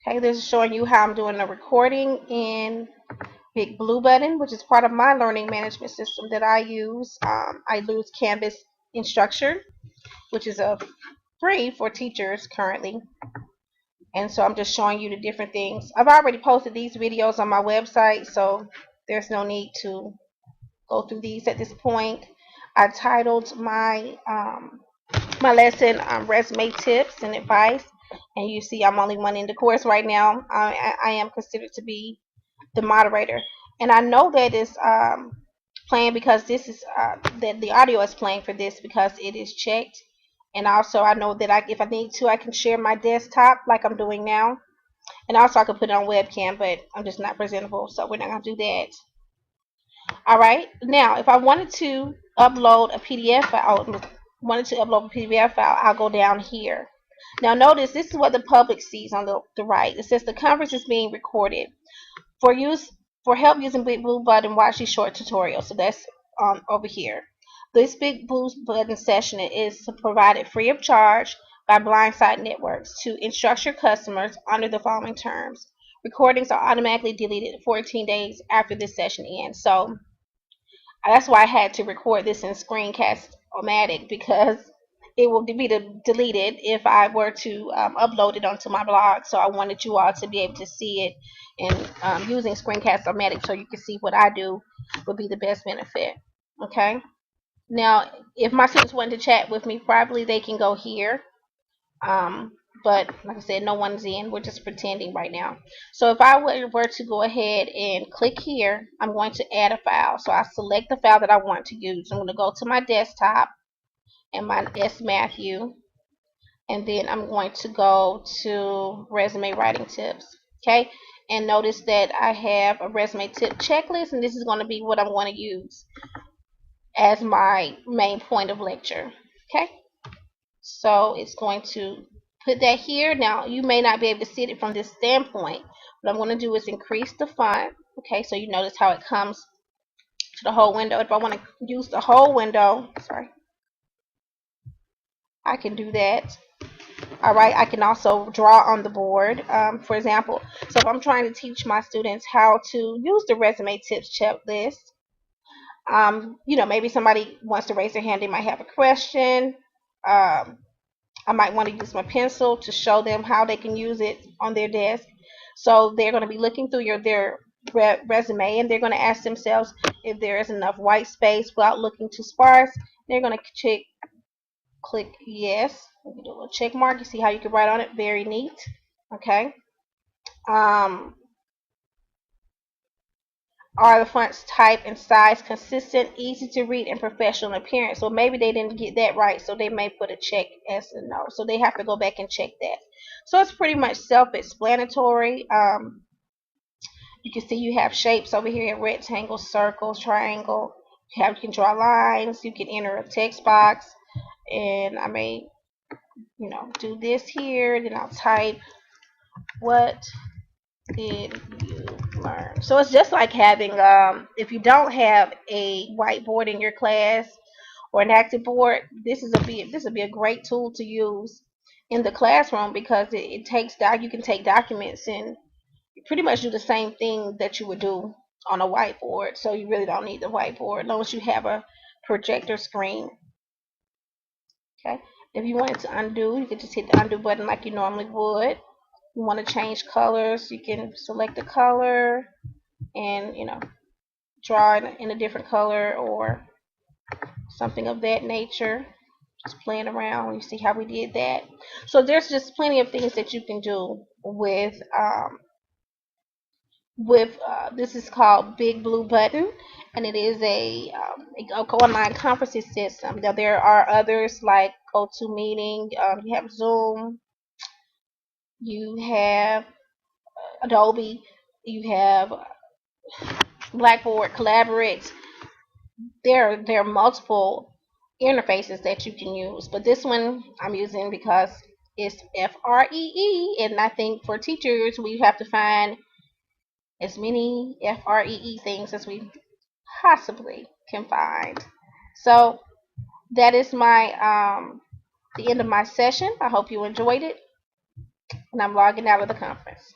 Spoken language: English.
Okay, this is showing you how I'm doing the recording in Big Blue Button, which is part of my learning management system that I use. I use Canvas Instructure, which is a free for teachers currently. And so I'm just showing you the different things. I've already posted these videos on my website, so there's no need to go through these at this point. I titled my lesson resume tips and advice, and you see I'm only one in the course right now. I am considered to be the moderator, and I know that it's playing because this is that the audio is playing for this because it is checked. And also I know that if I need to, I can share my desktop like I'm doing now, and also I can put it on webcam, but I'm just not presentable, so we're not gonna do that. All right, now if I wanted to upload a PDF file, I'll go down here. Now notice this is what the public sees on the right. It says the conference is being recorded. For use for help using Big Blue Button, watch these short tutorials. So that's over here. This Big Blue Button session is provided free of charge by Blindside Networks to instruct your customers under the following terms. Recordings are automatically deleted 14 days after this session ends. So that's why I had to record this in Screencast-O-Matic, because it will be deleted if I were to upload it onto my blog. So I wanted you all to be able to see it, and using Screencast-O-Matic so you can see what I do would be the best benefit. Okay. Now, if my students want to chat with me privately, they can go here. Um, but like I said, no one's in. We're just pretending right now. So if I were to go ahead and click here, I'm going to add a file. So I select the file that I want to use. I'm going to go to my desktop and my S Matthew, and then I'm going to go to resume writing tips. Okay, and notice that I have a resume tip checklist, and this is going to be what I'm going to use as my main point of lecture. Okay, so it's going to put that here. Now you may not be able to see it from this standpoint. What I'm going to do is increase the font. Okay, so you notice how it comes to the whole window. If I want to use the whole window, sorry, I can do that. All right, I can also draw on the board, for example. So if I'm trying to teach my students how to use the resume tips checklist, maybe somebody wants to raise their hand. They might have a question. I might want to use my pencil to show them how they can use it on their desk. So they're going to be looking through their resume, and they're going to ask themselves if there is enough white space without looking too sparse. They're going to click yes. You can do a little check mark. You see how you can write on it. Very neat. Okay. Um, are the fonts type and size consistent, easy to read, and professional in appearance? So maybe they didn't get that right, so they may put a check as a no. So they have to go back and check that. So it's pretty much self-explanatory. You can see you have shapes over here: rectangle, circle, triangle. You can draw lines. You can enter a text box, and I may, do this here. Then I'll type, what did you learn? So it's just like having, if you don't have a whiteboard in your class or an active board, this would be a great tool to use in the classroom, because it takes you can take documents and pretty much do the same thing that you would do on a whiteboard. So you really don't need the whiteboard as long as you have a projector screen. Okay. If you wanted to undo, you could just hit the undo button like you normally would. You want to change colors, you can select the color and draw it in a different color or something of that nature. Just playing around. You see how we did that. So there's just plenty of things that you can do with this is called Big Blue Button, and it is a online conferencing system. Now there are others like GoToMeeting. You have Zoom. You have Adobe. You have Blackboard, Collaborate. There are multiple interfaces that you can use, but this one I'm using because it's FREE, and I think for teachers we have to find as many FREE things as we possibly can find. So that is my the end of my session. I hope you enjoyed it. And I'm logging out of the conference.